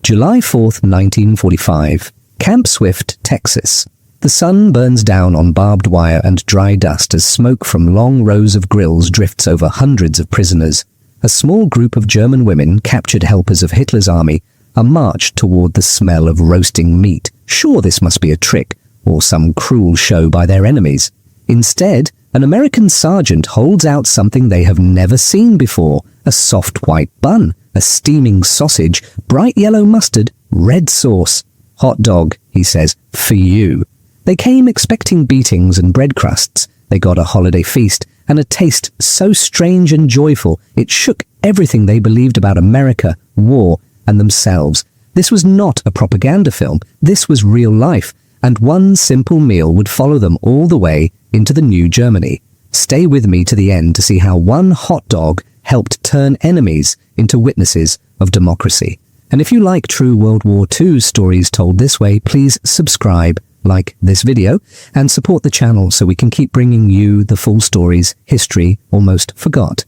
July 4th, 1945. Camp Swift, Texas. The sun burns down on barbed wire and dry dust as smoke from long rows of grills drifts over hundreds of prisoners. A small group of German women, captured helpers of Hitler's army, are marched toward the smell of roasting meat. Sure, this must be a trick, or some cruel show by their enemies. Instead, an American sergeant holds out something they have never seen before, a soft white bun, a steaming sausage, bright yellow mustard, red sauce. Hot dog, he says, for you. They came expecting beatings and bread crusts. They got a holiday feast, and a taste so strange and joyful it shook everything they believed about America, war, and themselves. This was not a propaganda film. This was real life, and one simple meal would follow them all the way into the new Germany. Stay with me to the end to see how one hot dog helped turn enemies into witnesses of democracy. And if you like true World War II stories told this way, please subscribe, like this video, and support the channel so we can keep bringing you the full stories history almost forgot.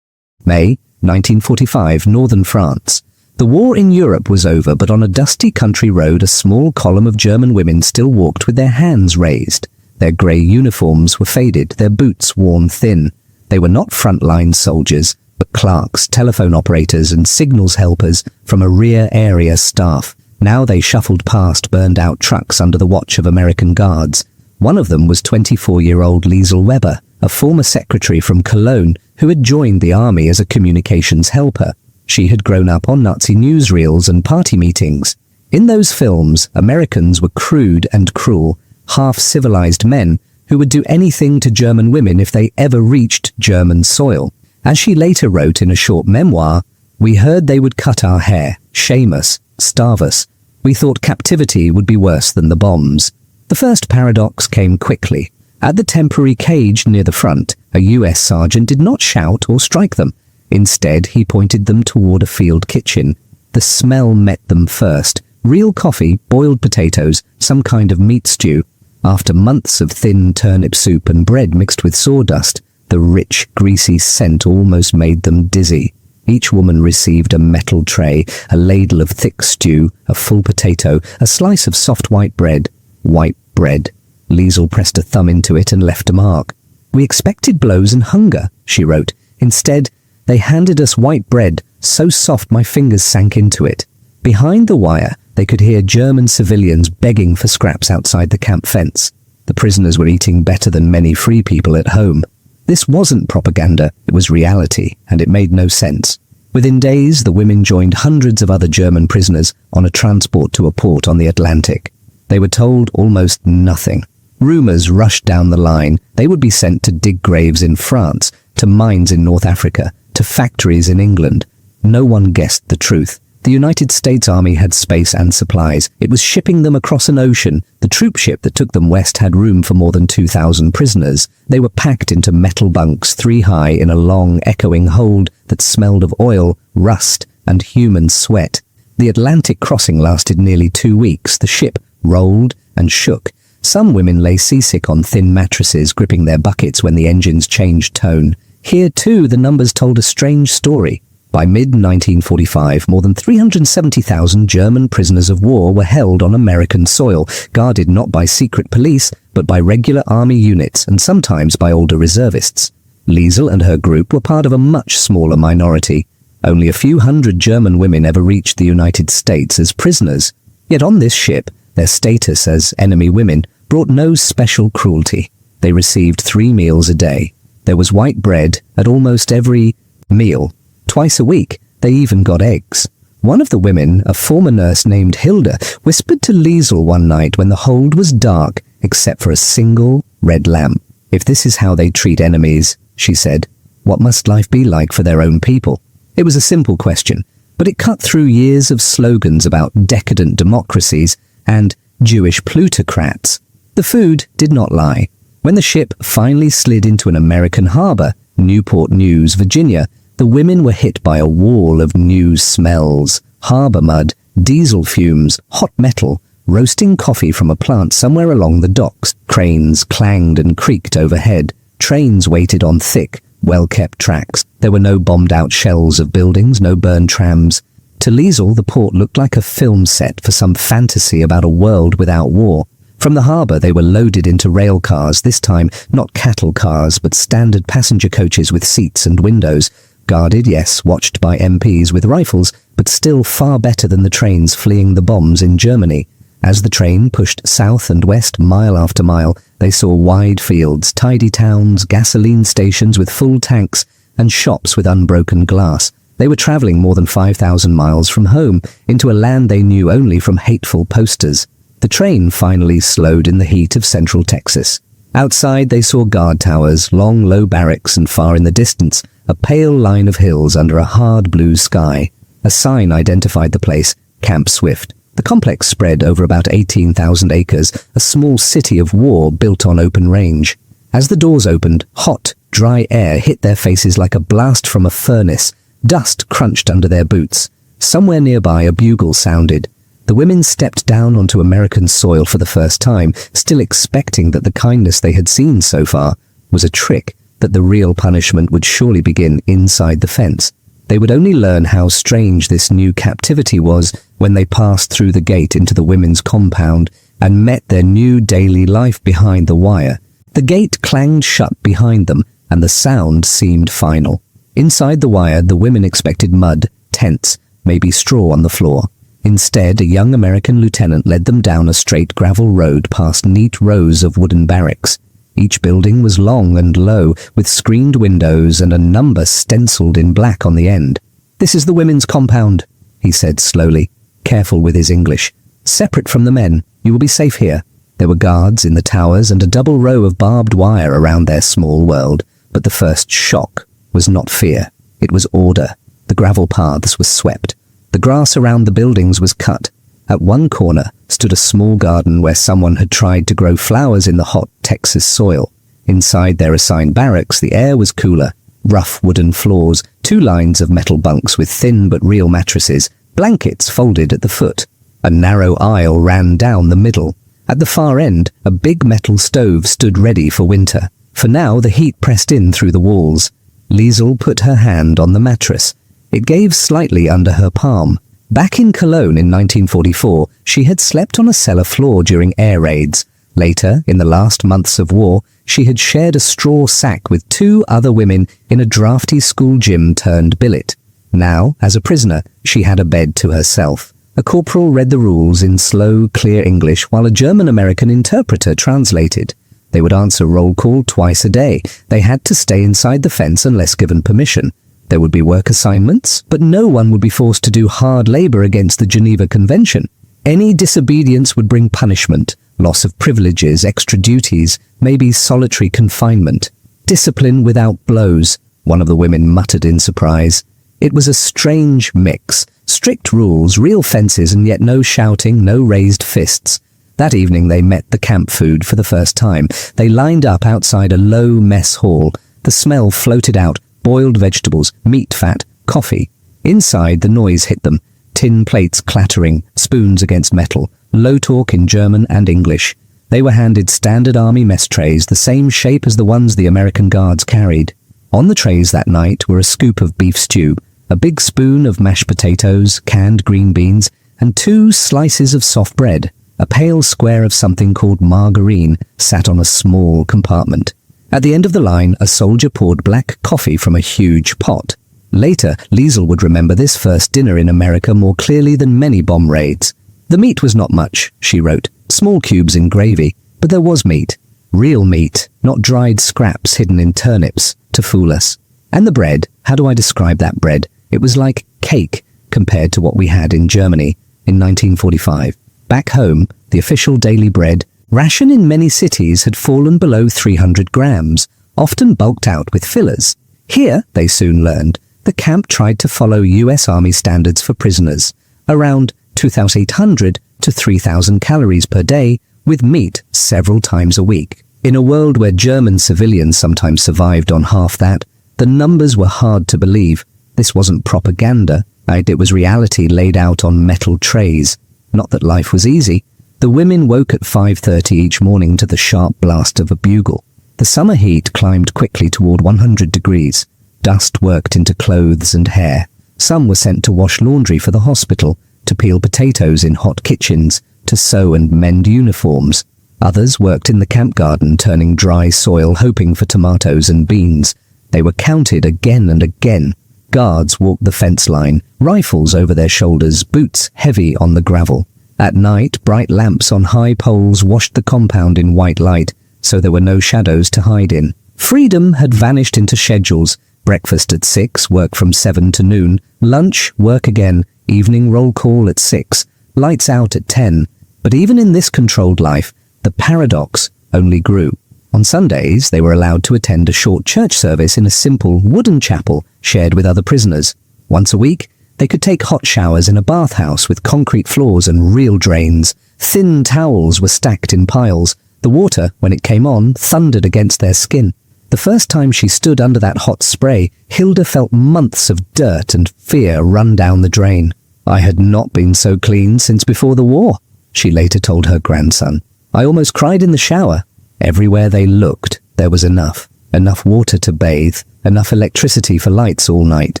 May 1945, northern France. The war in Europe was over, but on a dusty country road a small column of German women still walked with their hands raised. Their grey uniforms were faded, their boots worn thin. They were not frontline soldiers, but clerks, telephone operators and signals helpers from a rear area staff. Now they shuffled past burned-out trucks under the watch of American guards. One of them was 24-year-old Liesel Weber, a former secretary from Cologne who had joined the army as a communications helper. She had grown up on Nazi newsreels and party meetings. In those films, Americans were crude and cruel, half-civilized men who would do anything to German women if they ever reached German soil. As she later wrote in a short memoir, "We heard they would cut our hair, shame us, starve us. We thought captivity would be worse than the bombs." The first paradox came quickly. At the temporary cage near the front, a US sergeant did not shout or strike them. Instead, he pointed them toward a field kitchen. The smell met them first. Real coffee, boiled potatoes, some kind of meat stew. After months of thin turnip soup and bread mixed with sawdust, the rich, greasy scent almost made them dizzy. Each woman received a metal tray, a ladle of thick stew, a full potato, a slice of soft white bread. White bread. Liesel pressed a thumb into it and left a mark. "We expected blows and hunger," she wrote. "Instead, they handed us white bread, so soft my fingers sank into it." Behind the wire, they could hear German civilians begging for scraps outside the camp fence. The prisoners were eating better than many free people at home. This wasn't propaganda, it was reality, and it made no sense. Within days, the women joined hundreds of other German prisoners on a transport to a port on the Atlantic. They were told almost nothing. Rumors rushed down the line. They would be sent to dig graves in France, to mines in North Africa, to factories in England. No one guessed the truth. The United States Army had space and supplies. It was shipping them across an ocean. The troop ship that took them west had room for more than 2,000 prisoners. They were packed into metal bunks 3 high in a long, echoing hold that smelled of oil, rust, and human sweat. The Atlantic crossing lasted nearly 2 weeks. The ship rolled and shook. Some women lay seasick on thin mattresses, gripping their buckets when the engines changed tone. Here, too, the numbers told a strange story. By mid-1945, more than 370,000 German prisoners of war were held on American soil, guarded not by secret police, but by regular army units and sometimes by older reservists. Liesel and her group were part of a much smaller minority. Only a few hundred German women ever reached the United States as prisoners. Yet on this ship, their status as enemy women brought no special cruelty. They received 3 meals a day. There was white bread at almost every meal. Twice a week, they even got eggs. One of the women, a former nurse named Hilda, whispered to Liesel one night when the hold was dark except for a single red lamp. "If this is how they treat enemies," she said, "what must life be like for their own people?" It was a simple question, but it cut through years of slogans about decadent democracies and Jewish plutocrats. The food did not lie. When the ship finally slid into an American harbor, Newport News, Virginia, the women were hit by a wall of new smells: harbor mud, diesel fumes, hot metal, roasting coffee from a plant somewhere along the docks. Cranes clanged and creaked overhead. Trains waited on thick, well-kept tracks. There were no bombed-out shells of buildings, no burned trams. To Liesl, the port looked like a film set for some fantasy about a world without war. From the harbour they were loaded into rail cars, this time not cattle cars but standard passenger coaches with seats and windows. Guarded, yes, watched by MPs with rifles, but still far better than the trains fleeing the bombs in Germany. As the train pushed south and west mile after mile, they saw wide fields, tidy towns, gasoline stations with full tanks, and shops with unbroken glass. They were travelling more than 5,000 miles from home, into a land they knew only from hateful posters. The train finally slowed in the heat of central Texas. Outside they saw guard towers, long low barracks, and far in the distance, a pale line of hills under a hard blue sky. A sign identified the place, Camp Swift. The complex spread over about 18,000 acres, a small city of war built on open range. As the doors opened, hot, dry air hit their faces like a blast from a furnace. Dust crunched under their boots. Somewhere nearby a bugle sounded. The women stepped down onto American soil for the first time, still expecting that the kindness they had seen so far was a trick, that the real punishment would surely begin inside the fence. They would only learn how strange this new captivity was when they passed through the gate into the women's compound and met their new daily life behind the wire. The gate clanged shut behind them, and the sound seemed final. Inside the wire, the women expected mud, tents, maybe straw on the floor. Instead, a young American lieutenant led them down a straight gravel road past neat rows of wooden barracks. Each building was long and low, with screened windows and a number stenciled in black on the end. "This is the women's compound," he said slowly, careful with his English. "Separate from the men. You will be safe here." There were guards in the towers and a double row of barbed wire around their small world, but the first shock was not fear. It was order. The gravel paths were swept. The grass around the buildings was cut. At one corner stood a small garden where someone had tried to grow flowers in the hot Texas soil. Inside their assigned barracks, the air was cooler. Rough wooden floors, 2 lines of metal bunks with thin but real mattresses, blankets folded at the foot. A narrow aisle ran down the middle. At the far end, a big metal stove stood ready for winter. For now, the heat pressed in through the walls. Liesl put her hand on the mattress. It gave slightly under her palm. Back in Cologne in 1944, she had slept on a cellar floor during air raids. Later, in the last months of war, she had shared a straw sack with 2 other women in a drafty school gym turned billet. Now, as a prisoner, she had a bed to herself. A corporal read the rules in slow, clear English while a German-American interpreter translated. They would answer roll call twice a day. They had to stay inside the fence unless given permission. There would be work assignments, but no one would be forced to do hard labor against the Geneva Convention. Any disobedience would bring punishment, loss of privileges, extra duties, maybe solitary confinement. Discipline without blows, one of the women muttered in surprise. It was a strange mix. Strict rules, real fences, and yet no shouting, no raised fists. That evening they met the camp food for the first time. They lined up outside a low mess hall. The smell floated out. Boiled vegetables, meat fat, coffee. Inside, the noise hit them. Tin plates clattering, spoons against metal, low talk in German and English. They were handed standard army mess trays, the same shape as the ones the American guards carried. On the trays that night were a scoop of beef stew, a big spoon of mashed potatoes, canned green beans, and 2 slices of soft bread. A pale square of something called margarine sat on a small compartment. At the end of the line, a soldier poured black coffee from a huge pot. Later, Liesl would remember this first dinner in America more clearly than many bomb raids. The meat was not much, she wrote, small cubes in gravy, but there was meat. Real meat, not dried scraps hidden in turnips, to fool us. And the bread, how do I describe that bread? It was like cake compared to what we had in Germany in 1945. Back home, the official daily bread ration in many cities had fallen below 300 grams, often bulked out with fillers. Here, they soon learned, the camp tried to follow US Army standards for prisoners, around 2,800 to 3,000 calories per day, with meat several times a week. In a world where German civilians sometimes survived on half that, the numbers were hard to believe. This wasn't propaganda, it was reality laid out on metal trays. Not that life was easy. The women woke at 5:30 each morning to the sharp blast of a bugle. The summer heat climbed quickly toward 100 degrees. Dust worked into clothes and hair. Some were sent to wash laundry for the hospital, to peel potatoes in hot kitchens, to sew and mend uniforms. Others worked in the camp garden, turning dry soil, hoping for tomatoes and beans. They were counted again and again. Guards walked the fence line, rifles over their shoulders, boots heavy on the gravel. At night, bright lamps on high poles washed the compound in white light, so there were no shadows to hide in. Freedom had vanished into schedules. Breakfast at 6, work from 7 to noon, lunch, work again, evening roll call at 6, lights out at 10. But even in this controlled life, the paradox only grew. On Sundays, they were allowed to attend a short church service in a simple wooden chapel shared with other prisoners. Once a week, they could take hot showers in a bathhouse with concrete floors and real drains. Thin towels were stacked in piles. The water, when it came on, thundered against their skin. The first time she stood under that hot spray, Hilda felt months of dirt and fear run down the drain. "I had not been so clean since before the war," she later told her grandson. "I almost cried in the shower." Everywhere they looked, there was enough. Enough water to bathe, enough electricity for lights all night,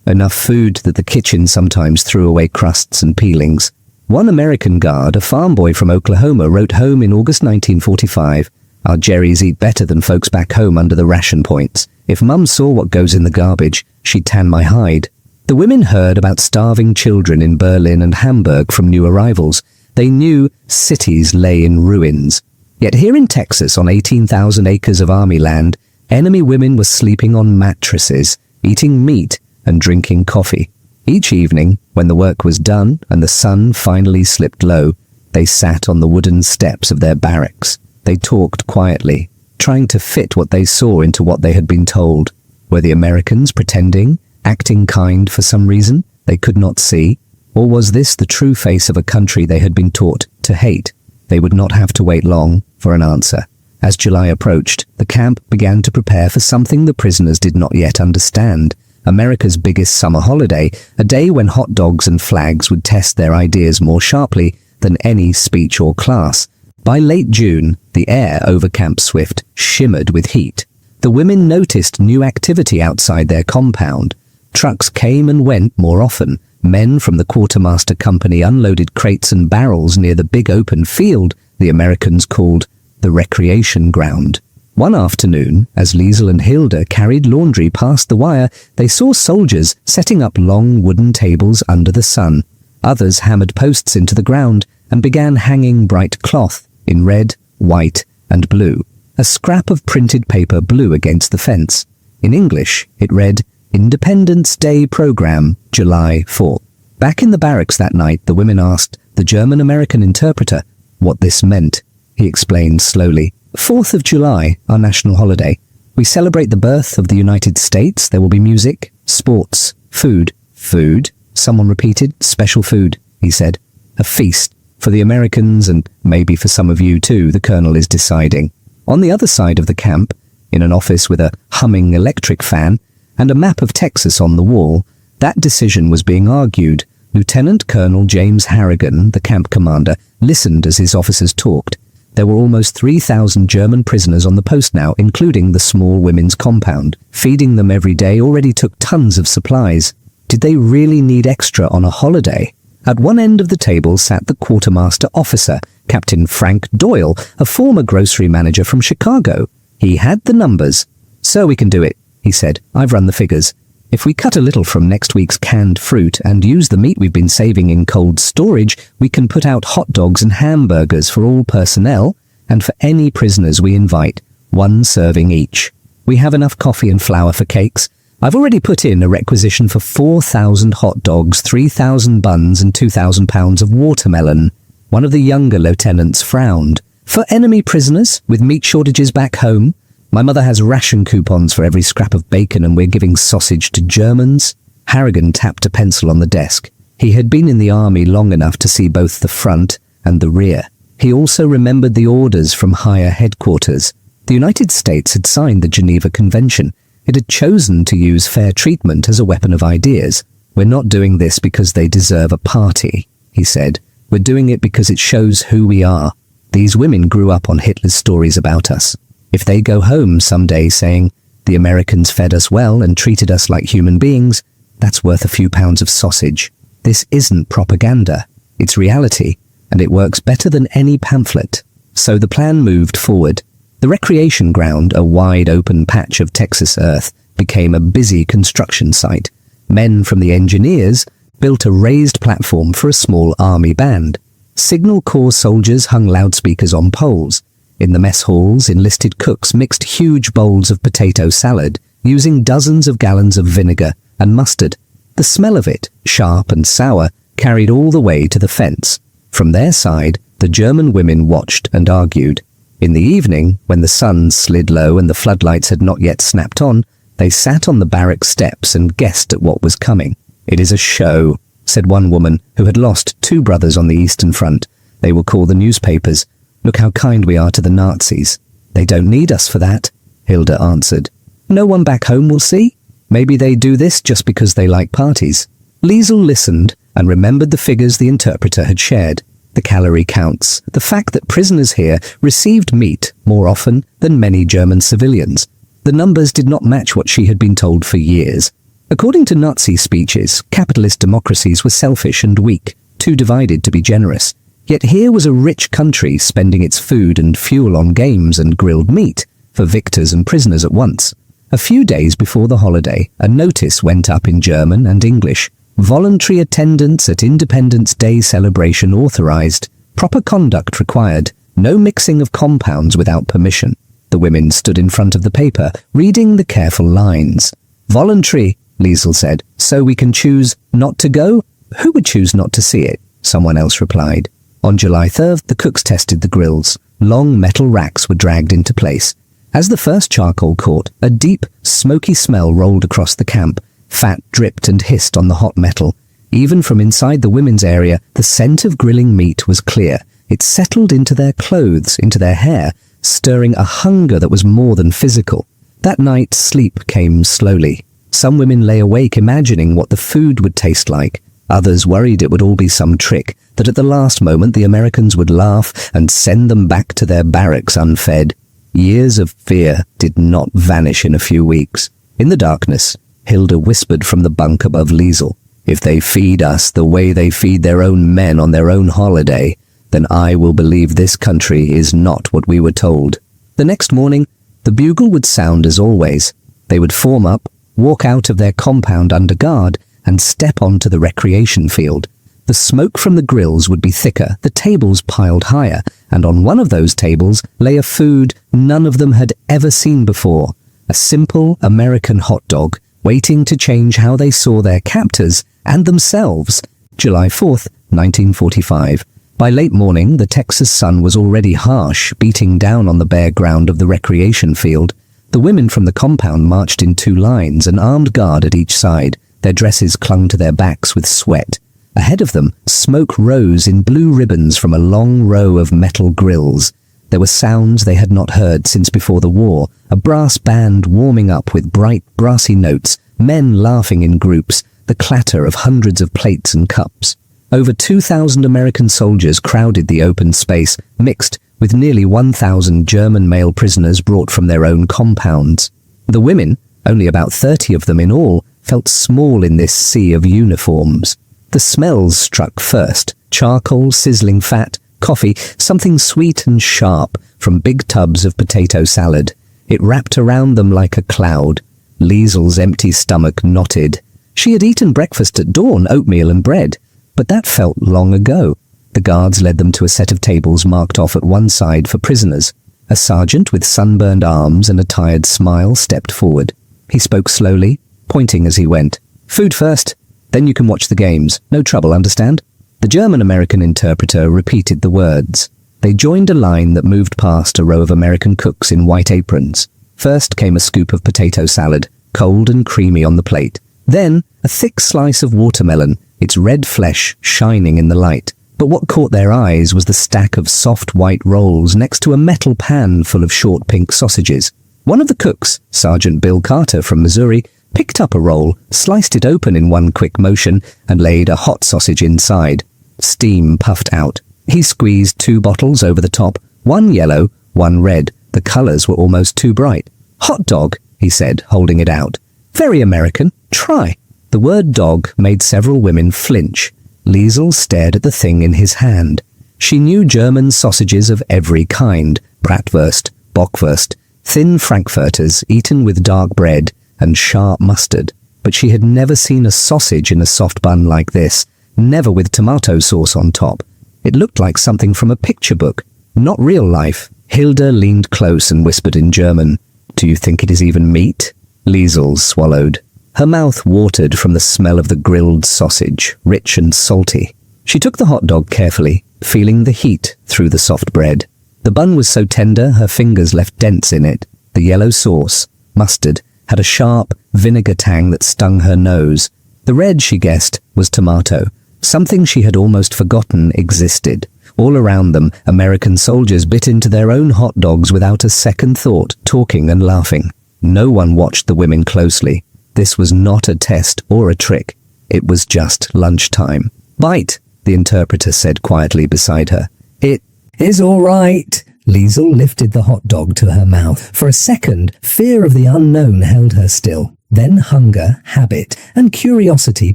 enough food that the kitchen sometimes threw away crusts and peelings. One American guard, a farm boy from Oklahoma, wrote home in August 1945, "Our Jerrys eat better than folks back home under the ration points. If Mum saw what goes in the garbage, she'd tan my hide." The women heard about starving children in Berlin and Hamburg from new arrivals. They knew cities lay in ruins. Yet here in Texas, on 18,000 acres of army land, enemy women were sleeping on mattresses, eating meat and drinking coffee. Each evening, when the work was done and the sun finally slipped low, they sat on the wooden steps of their barracks. They talked quietly, trying to fit what they saw into what they had been told. Were the Americans pretending, acting kind for some reason they could not see? Or was this the true face of a country they had been taught to hate? They would not have to wait long for an answer. As July approached, the camp began to prepare for something the prisoners did not yet understand. America's biggest summer holiday, a day when hot dogs and flags would test their ideas more sharply than any speech or class. By late June, the air over Camp Swift shimmered with heat. The women noticed new activity outside their compound. Trucks came and went more often. Men from the quartermaster company unloaded crates and barrels near the big open field the Americans called the recreation ground. One afternoon, as Liesel and Hilda carried laundry past the wire, they saw soldiers setting up long wooden tables under the sun. Others hammered posts into the ground and began hanging bright cloth in red, white, and blue. A scrap of printed paper blew against the fence. In English, it read, "Independence Day Program, July 4th. Back in the barracks that night, the women asked the German-American interpreter what this meant. He explained slowly, 4th of July, our national holiday. We celebrate the birth of the United States. There will be music, sports, food." "Food?" someone repeated. "Special food," he said. "A feast for the Americans and maybe for some of you too, the colonel is deciding." On the other side of the camp, in an office with a humming electric fan and a map of Texas on the wall, that decision was being argued. Lieutenant Colonel James Harrigan, the camp commander, listened as his officers talked. There were almost 3,000 German prisoners on the post now, including the small women's compound. Feeding them every day already took tons of supplies. Did they really need extra on a holiday? At one end of the table sat the quartermaster officer, Captain Frank Doyle, a former grocery manager from Chicago. He had the numbers. "So we can do it," he said. "I've run the figures. If we cut a little from next week's canned fruit and use the meat we've been saving in cold storage, we can put out hot dogs and hamburgers for all personnel, and for any prisoners we invite, 1 serving each. We have enough coffee and flour for cakes. I've already put in a requisition for 4,000 hot dogs, 3,000 buns, and 2,000 pounds of watermelon." One of the younger lieutenants frowned. "For enemy prisoners, with meat shortages back home? My mother has ration coupons for every scrap of bacon and we're giving sausage to Germans." Harrigan tapped a pencil on the desk. He had been in the army long enough to see both the front and the rear. He also remembered the orders from higher headquarters. The United States had signed the Geneva Convention. It had chosen to use fair treatment as a weapon of ideas. "We're not doing this because they deserve a party," he said. "We're doing it because it shows who we are. These women grew up on Hitler's stories about us. If they go home someday saying, 'The Americans fed us well and treated us like human beings,' That's worth a few pounds of sausage. This isn't propaganda. It's reality, and it works better than any pamphlet. So the plan moved forward. The recreation ground, a wide open patch of Texas earth, became a busy construction site. Men from the engineers built a raised platform for a small army band. Signal Corps soldiers hung loudspeakers on poles. In the mess halls, enlisted cooks mixed huge bowls of potato salad, using dozens of gallons of vinegar and mustard. The smell of it, sharp and sour, carried all the way to the fence. From their side, the German women watched and argued. In the evening, when the sun slid low and the floodlights had not yet snapped on, they sat on the barrack steps and guessed at what was coming. "It is a show," said one woman who had lost 2 brothers on the Eastern Front. "They will call the newspapers. Look how kind we are to the Nazis." "They don't need us for that," Hilda answered. "No one back home will see. Maybe they do this just because they like parties." Liesel listened and remembered the figures the interpreter had shared. The calorie counts, the fact that prisoners here received meat more often than many German civilians. The numbers did not match what she had been told for years. According to Nazi speeches, capitalist democracies were selfish and weak, too divided to be generous. Yet here was a rich country spending its food and fuel on games and grilled meat for victors and prisoners at once. A few days before the holiday, a notice went up in German and English. Voluntary attendance at Independence Day celebration authorized. Proper conduct required. No mixing of compounds without permission. The women stood in front of the paper, reading the careful lines. "Voluntary," Liesel said, "so we can choose not to go?" "Who would choose not to see it?" someone else replied. On July 3rd, the cooks tested the grills. Long metal racks were dragged into place. As the first charcoal caught, a deep, smoky smell rolled across the camp. Fat dripped and hissed on the hot metal. Even from inside the women's area, the scent of grilling meat was clear. It settled into their clothes, into their hair, stirring a hunger that was more than physical. That night, sleep came slowly. Some women lay awake imagining what the food would taste like. Others worried it would all be some trick, that at the last moment the Americans would laugh and send them back to their barracks unfed. Years of fear did not vanish in a few weeks. In the darkness, Hilda whispered from the bunk above Liesel, "If they feed us the way they feed their own men on their own holiday, then I will believe this country is not what we were told." The next morning, the bugle would sound as always. They would form up, walk out of their compound under guard, and step onto the recreation field. The smoke from the grills would be thicker, the tables piled higher, and on one of those tables lay a food none of them had ever seen before, a simple American hot dog, waiting to change how they saw their captors and themselves. July 4th, 1945. By late morning, the Texas sun was already harsh, beating down on the bare ground of the recreation field. The women from the compound marched in 2 lines, an armed guard at each side. Their dresses clung to their backs with sweat. Ahead of them, smoke rose in blue ribbons from a long row of metal grills. There were sounds they had not heard since before the war, a brass band warming up with bright, brassy notes, men laughing in groups, the clatter of hundreds of plates and cups. Over 2,000 American soldiers crowded the open space, mixed with nearly 1,000 German male prisoners brought from their own compounds. The women, only about 30 of them in all, felt small in this sea of uniforms. The smells struck first: charcoal, sizzling fat, coffee, something sweet and sharp from big tubs of potato salad. It wrapped around them like a cloud. Liesel's empty stomach knotted. She had eaten breakfast at dawn, oatmeal and bread, but that felt long ago. The guards led them to a set of tables marked off at one side for prisoners. A sergeant with sunburned arms and a tired smile stepped forward. He spoke slowly, pointing as he went. "Food first, then you can watch the games. No trouble, understand?" The German-American interpreter repeated the words. They joined a line that moved past a row of American cooks in white aprons. First came a scoop of potato salad, cold and creamy on the plate. Then a thick slice of watermelon, its red flesh shining in the light. But what caught their eyes was the stack of soft white rolls next to a metal pan full of short pink sausages. One of the cooks, Sergeant Bill Carter from Missouri, picked up a roll, sliced it open in one quick motion, and laid a hot sausage inside. Steam puffed out. He squeezed 2 bottles over the top, one yellow, one red. The colors were almost too bright. "Hot dog," he said, holding it out. "Very American. Try." The The word dog made several women flinch. Liesel stared at the thing in his hand. She knew German sausages of every kind, bratwurst, bockwurst, thin frankfurters eaten with dark bread and sharp mustard, but she had never seen a sausage in a soft bun like this, never with tomato sauce on top. It looked like something from a picture book, not real life. Hilda leaned close and whispered in German, "Do you think it is even meat?" Liesel swallowed. Her mouth watered from the smell of the grilled sausage, rich and salty. She took the hot dog carefully, feeling the heat through the soft bread. The bun was so tender her fingers left dents in it. The yellow sauce, mustard, had a sharp vinegar tang that stung her nose. The red, she guessed, was tomato, something she had almost forgotten existed. All around them, American soldiers bit into their own hot dogs without a second thought, talking and laughing. No one watched the women closely. This was not a test or a trick. It was just lunchtime. "Bite," the interpreter said quietly beside her. "It is all right." Liesel lifted the hot dog to her mouth. For a second, fear of the unknown held her still. Then hunger, habit, and curiosity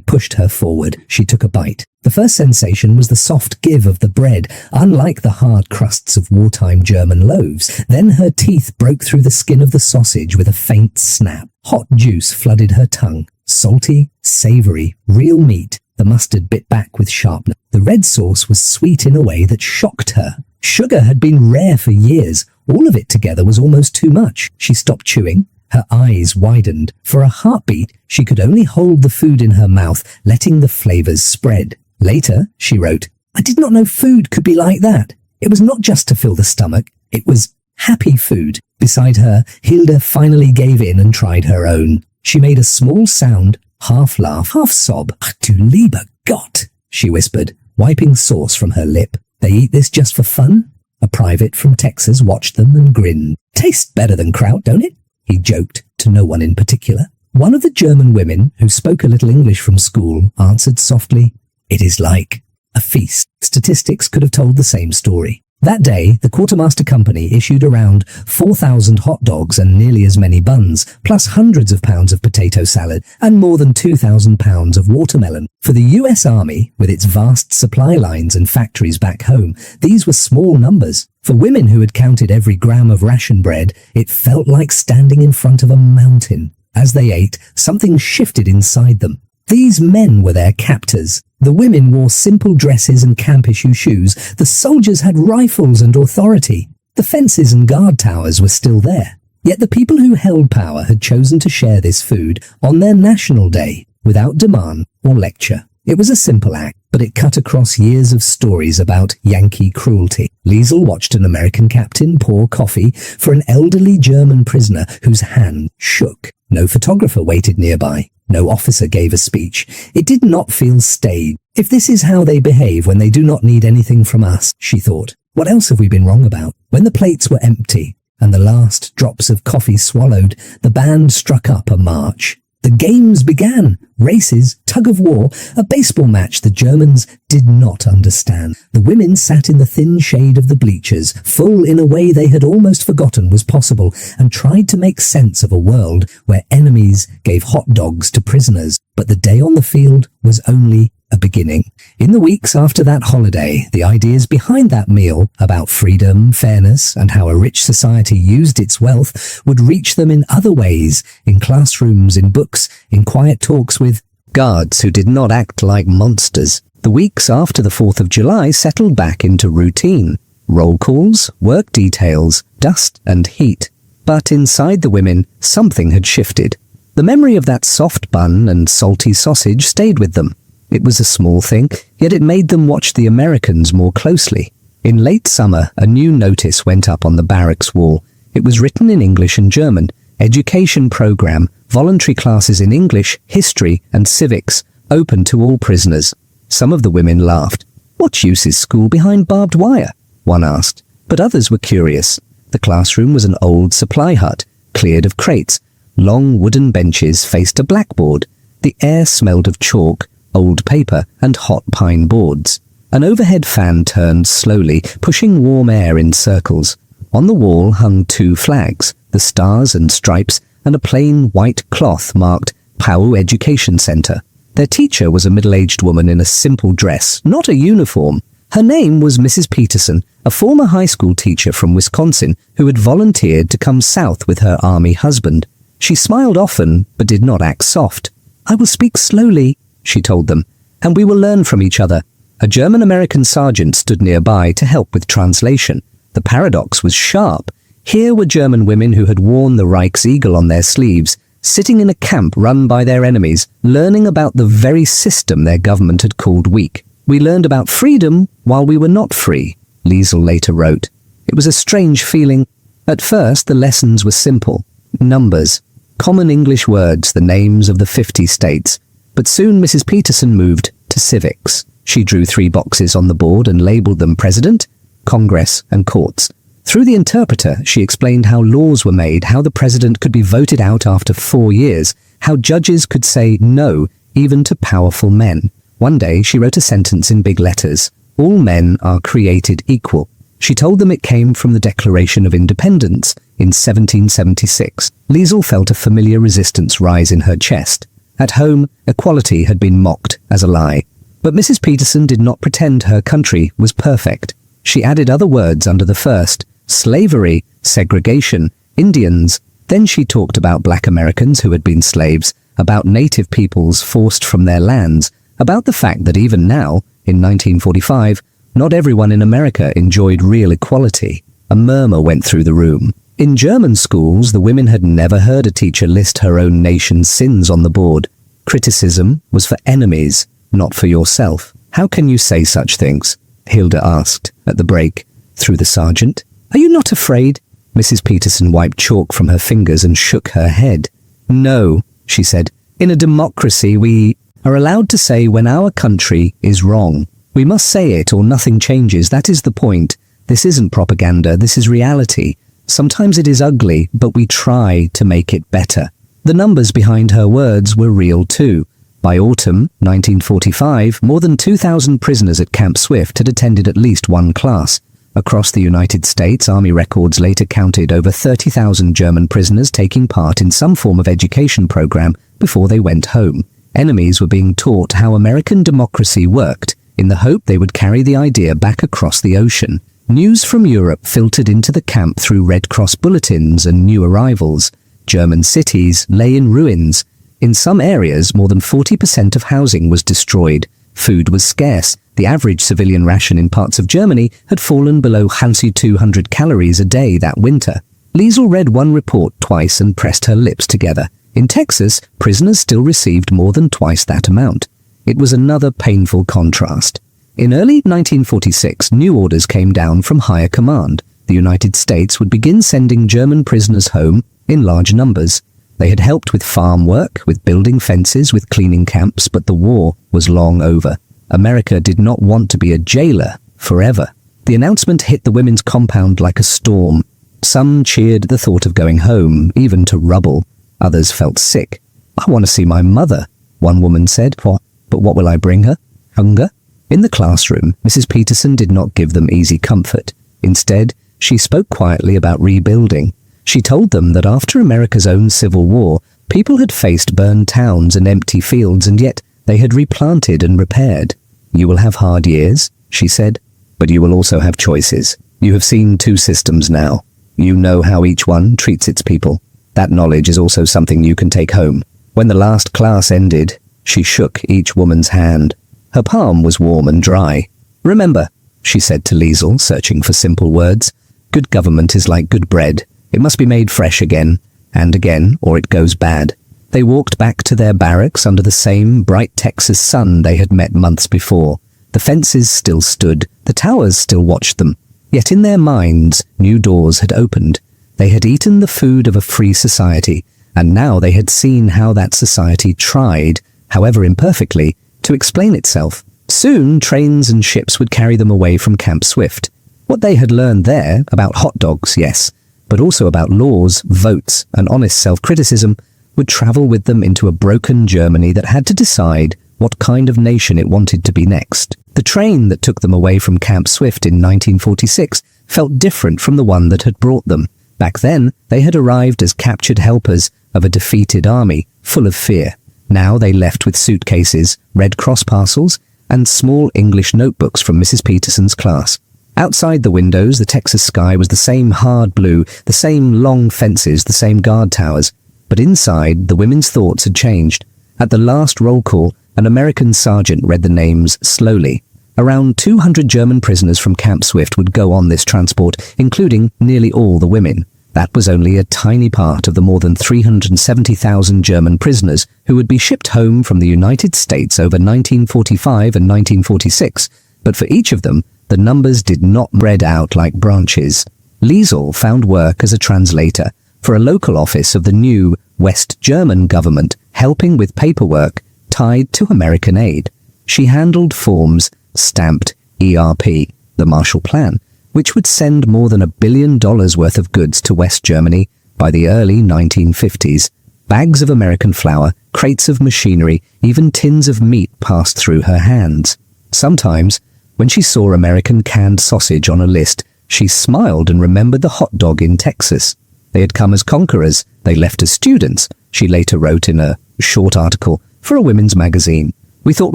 pushed her forward. She took a bite. The first sensation was the soft give of the bread, unlike the hard crusts of wartime German loaves. Then her teeth broke through the skin of the sausage with a faint snap. Hot juice flooded her tongue. Salty, savory, real meat. The mustard bit back with sharpness. The red sauce was sweet in a way that shocked her. Sugar had been rare for years. All of it together was almost too much. She stopped chewing. Her eyes widened. For a heartbeat, she could only hold the food in her mouth, letting the flavors spread. Later, she wrote, "I did not know food could be like that. It was not just to fill the stomach. It was happy food." Beside her, Hilda finally gave in and tried her own. She made a small sound, half laugh, half sob. "Ach du lieber Gott," she whispered, wiping sauce from her lip. "They eat this just for fun?" A private from Texas watched them and grinned. "Tastes better than kraut, don't it?" he joked, to no one in particular. One of the German women, who spoke a little English from school, answered softly, "It is like a feast." Statistics could have told the same story. That day, the quartermaster company issued around 4,000 hot dogs and nearly as many buns, plus hundreds of pounds of potato salad and more than 2,000 pounds of watermelon. For the US Army, with its vast supply lines and factories back home, these were small numbers. For women who had counted every gram of ration bread, it felt like standing in front of a mountain. As they ate, something shifted inside them. These men were their captors. The women wore simple dresses and camp-issue shoes. The soldiers had rifles and authority. The fences and guard towers were still there. Yet the people who held power had chosen to share this food on their national day, without demand or lecture. It was a simple act, but it cut across years of stories about Yankee cruelty. Liesel watched an American captain pour coffee for an elderly German prisoner whose hand shook. No photographer waited nearby. No officer gave a speech. It did not feel staged. If this is how they behave when they do not need anything from us, she thought, what else have we been wrong about? When the plates were empty and the last drops of coffee swallowed, the band struck up a march. The games began. Races, tug-of-war, a baseball match the Germans did not understand. The women sat in the thin shade of the bleachers, full in a way they had almost forgotten was possible, and tried to make sense of a world where enemies gave hot dogs to prisoners. But the day on the field was only a beginning. In the weeks after that holiday, the ideas behind that meal about freedom, fairness, and how a rich society used its wealth would reach them in other ways, in classrooms, in books, in quiet talks with guards who did not act like monsters. The weeks after the 4th of July settled back into routine. Roll calls, work details, dust and heat. But inside the women, something had shifted. The memory of that soft bun and salty sausage stayed with them. It was a small thing, yet it made them watch the Americans more closely. In late summer, a new notice went up on the barracks wall. It was written in English and German. Education program, voluntary classes in English, history, and civics, open to all prisoners. Some of the women laughed. "What use is school behind barbed wire?" one asked. But others were curious. The classroom was an old supply hut, cleared of crates. Long wooden benches faced a blackboard. The air smelled of chalk, old paper, and hot pine boards. An overhead fan turned slowly, pushing warm air in circles. On the wall hung 2 flags, the stars and stripes, and a plain white cloth marked POW Education Center. Their teacher was a middle-aged woman in a simple dress, not a uniform. Her name was Mrs. Peterson, a former high school teacher from Wisconsin who had volunteered to come south with her army husband. She smiled often, but did not act soft. "I will speak slowly," she told them, "and we will learn from each other." A German-American sergeant stood nearby to help with translation. The paradox was sharp. Here were German women who had worn the Reich's eagle on their sleeves, sitting in a camp run by their enemies, learning about the very system their government had called weak. "We learned about freedom while we were not free," Liesel later wrote. It was a strange feeling. At first, the lessons were simple. Numbers, common English words, the names of the 50 states. But soon Mrs. Peterson moved to civics. She drew 3 boxes on the board and labeled them President, Congress, and Courts. Through the interpreter, she explained how laws were made, how the president could be voted out after 4 years, how judges could say no, even to powerful men. One day, she wrote a sentence in big letters: "All men are created equal." She told them it came from the Declaration of Independence in 1776. Liesel felt a familiar resistance rise in her chest. At home, equality had been mocked as a lie. But Mrs. Peterson did not pretend her country was perfect. She added other words under the first: slavery, segregation, Indians. Then she talked about black Americans who had been slaves, about native peoples forced from their lands, about the fact that even now, in 1945, not everyone in America enjoyed real equality. A murmur went through the room. In German schools, the women had never heard a teacher list her own nation's sins on the board. Criticism was for enemies, not for yourself. "How can you say such things?" Hilda asked at the break, through the sergeant. "Are you not afraid?" Mrs. Peterson wiped chalk from her fingers and shook her head. "No," she said. "In a democracy, we are allowed to say when our country is wrong. We must say it or nothing changes. That is the point. This isn't propaganda, this is reality. Sometimes it is ugly, but we try to make it better." The numbers behind her words were real too. By autumn 1945, more than 2,000 prisoners at Camp Swift had attended at least one class. Across the United States, Army records later counted over 30,000 German prisoners taking part in some form of education program before they went home. Enemies were being taught how American democracy worked, in the hope they would carry the idea back across the ocean. News from Europe filtered into the camp through Red Cross bulletins and new arrivals. German cities lay in ruins. In some areas, more than 40% of housing was destroyed. Food was scarce. The average civilian ration in parts of Germany had fallen below 200 calories a day that winter. Liesel read one report twice and pressed her lips together. In Texas, prisoners still received more than twice that amount. It was another painful contrast. In early 1946, new orders came down from higher command. The United States would begin sending German prisoners home in large numbers. They had helped with farm work, with building fences, with cleaning camps, but the war was long over. America did not want to be a jailer forever. The announcement hit the women's compound like a storm. Some cheered the thought of going home, even to rubble. Others felt sick. "I want to see my mother," one woman said. "What? But what will I bring her? Hunger?" In the classroom, Mrs. Peterson did not give them easy comfort. Instead, she spoke quietly about rebuilding. She told them that after America's own Civil War, people had faced burned towns and empty fields, and yet they had replanted and repaired. "You will have hard years," she said, "but you will also have choices. You have seen 2 systems now. You know how each one treats its people. That knowledge is also something you can take home." When the last class ended, she shook each woman's hand. Her palm was warm and dry. "Remember," she said to Liesel, searching for simple words, "good government is like good bread. It must be made fresh again, and again, or it goes bad." They walked back to their barracks under the same bright Texas sun they had met months before. The fences still stood, the towers still watched them. Yet in their minds, new doors had opened. They had eaten the food of a free society, and now they had seen how that society tried, however imperfectly, to explain itself. Soon, trains and ships would carry them away from Camp Swift. What they had learned there, about hot dogs, yes, but also about laws, votes, and honest self-criticism, would travel with them into a broken Germany that had to decide what kind of nation it wanted to be next. The train that took them away from Camp Swift in 1946 felt different from the one that had brought them. Back then, they had arrived as captured helpers of a defeated army, full of fear. Now they left with suitcases, Red Cross parcels, and small English notebooks from Mrs. Peterson's class. Outside the windows, the Texas sky was the same hard blue, the same long fences, the same guard towers. But inside, the women's thoughts had changed. At the last roll call, an American sergeant read the names slowly. Around 200 German prisoners from Camp Swift would go on this transport, including nearly all the women. That was only a tiny part of the more than 370,000 German prisoners who would be shipped home from the United States over 1945 and 1946, but for each of them, the numbers did not spread out like branches. Liesel found work as a translator for a local office of the new West German government, helping with paperwork tied to American aid. She handled forms stamped ERP, the Marshall Plan, which would send more than $1 billion worth of goods to West Germany by the early 1950s. Bags of American flour, crates of machinery, even tins of meat passed through her hands. Sometimes, when she saw American canned sausage on a list, she smiled and remembered the hot dog in Texas. They had come as conquerors, they left as students, she later wrote in a short article for a women's magazine. We thought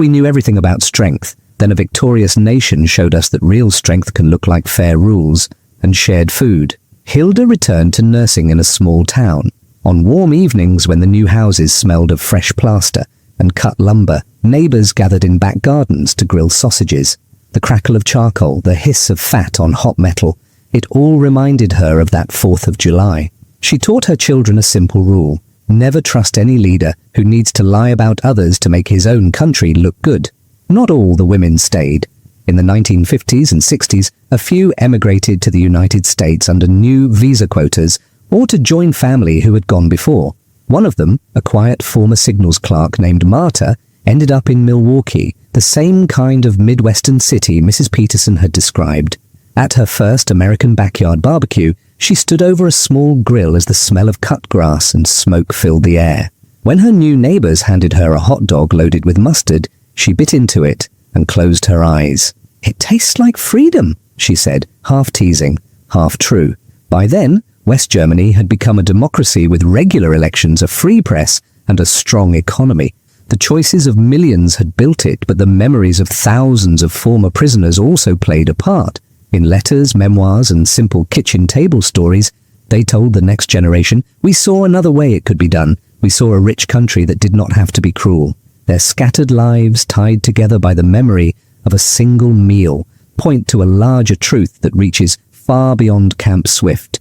we knew everything about strength. Then a victorious nation showed us that real strength can look like fair rules and shared food. Hilda returned to nursing in a small town. On warm evenings when the new houses smelled of fresh plaster and cut lumber, neighbors gathered in back gardens to grill sausages. The crackle of charcoal, the hiss of fat on hot metal, it all reminded her of that 4th of July. She taught her children a simple rule: never trust any leader who needs to lie about others to make his own country look good. Not all the women stayed. In the 1950s and 60s, a few emigrated to the United States under new visa quotas or to join family who had gone before. One of them, a quiet former signals clerk named Marta, ended up in Milwaukee, the same kind of Midwestern city Mrs. Peterson had described. At her first American backyard barbecue, she stood over a small grill as the smell of cut grass and smoke filled the air. When her new neighbors handed her a hot dog loaded with mustard, she bit into it and closed her eyes. "It tastes like freedom," she said, half teasing, half true. By then, West Germany had become a democracy with regular elections, a free press, and a strong economy. The choices of millions had built it, but the memories of thousands of former prisoners also played a part. In letters, memoirs, and simple kitchen table stories, they told the next generation, "We saw another way it could be done. We saw a rich country that did not have to be cruel." Their scattered lives, tied together by the memory of a single meal, point to a larger truth that reaches far beyond Camp Swift.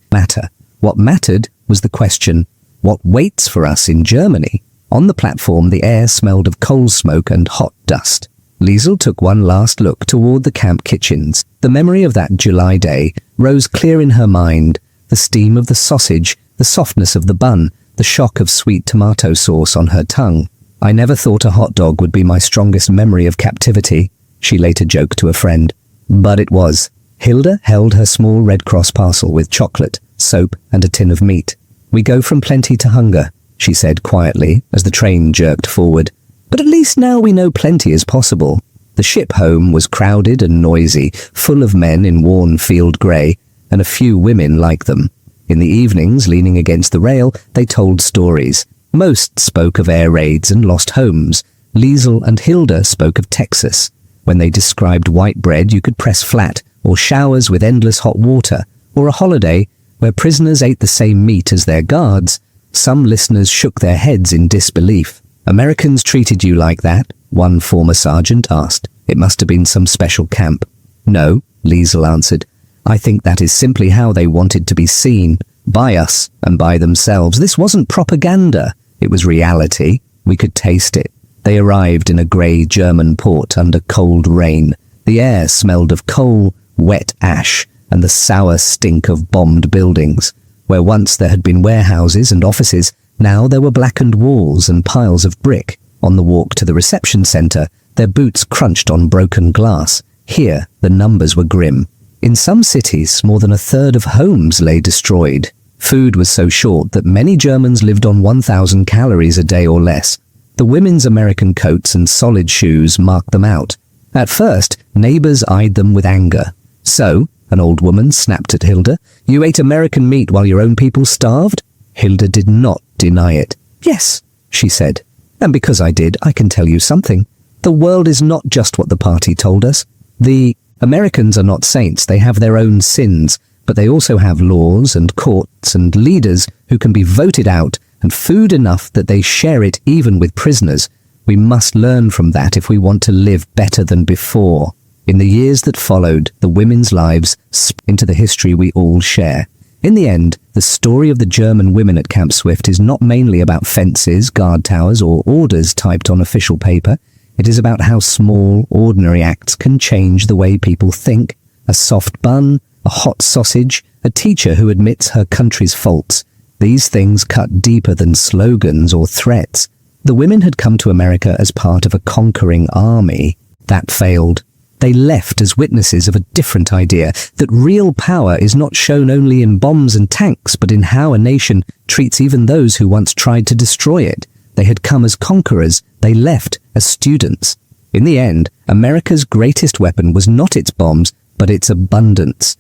What mattered was the question, what waits for us in Germany? On the platform, the air smelled of coal smoke and hot dust. Liesel took one last look toward the camp kitchens. The memory of that July day rose clear in her mind, the steam of the sausage, the softness of the bun, the shock of sweet tomato sauce on her tongue. "I never thought a hot dog would be my strongest memory of captivity," she later joked to a friend. But it was. Hilda held her small Red Cross parcel with chocolate, soap, and a tin of meat. "We go from plenty to hunger," she said quietly as the train jerked forward. "But at least now we know plenty is possible." The ship home was crowded and noisy, full of men in worn field grey, and a few women like them. In the evenings, leaning against the rail, they told stories. Most spoke of air raids and lost homes. Liesel and Hilda spoke of Texas, when they described white bread you could press flat, or showers with endless hot water, or a holiday where prisoners ate the same meat as their guards. Some listeners shook their heads in disbelief. "Americans treated you like that?" one former sergeant asked. "It must have been some special camp." "No," Liesel answered. "I think that is simply how they wanted to be seen, by us and by themselves. This wasn't propaganda. It was reality. We could taste it." They arrived in a grey German port under cold rain. The air smelled of coal, wet ash, and the sour stink of bombed buildings. Where once there had been warehouses and offices, now there were blackened walls and piles of brick. On the walk to the reception centre, their boots crunched on broken glass. Here, the numbers were grim. In some cities, more than a third of homes lay destroyed. Food was so short that many Germans lived on 1,000 calories a day or less. The women's American coats and solid shoes marked them out. At first, neighbors eyed them with anger. "So," an old woman snapped at Hilda, "you ate American meat while your own people starved?" Hilda did not deny it. "Yes," she said. And because I did, I can tell you something. The world is not just what the party told us. The Americans are not saints. They have their own sins, but they also have laws and courts and leaders who can be voted out and food enough that they share it even with prisoners. We must learn from that if we want to live better than before. In the years that followed, the women's lives split into the history we all share. In the end, the story of the German women at Camp Swift is not mainly about fences, guard towers, or orders typed on official paper. It is about how small, ordinary acts can change the way people think. A soft bun, a hot sausage, a teacher who admits her country's faults. These things cut deeper than slogans or threats. The women had come to America as part of a conquering army. That failed. They left as witnesses of a different idea, that real power is not shown only in bombs and tanks, but in how a nation treats even those who once tried to destroy it. They had come as conquerors. They left as students. In the end, America's greatest weapon was not its bombs, but its abundance.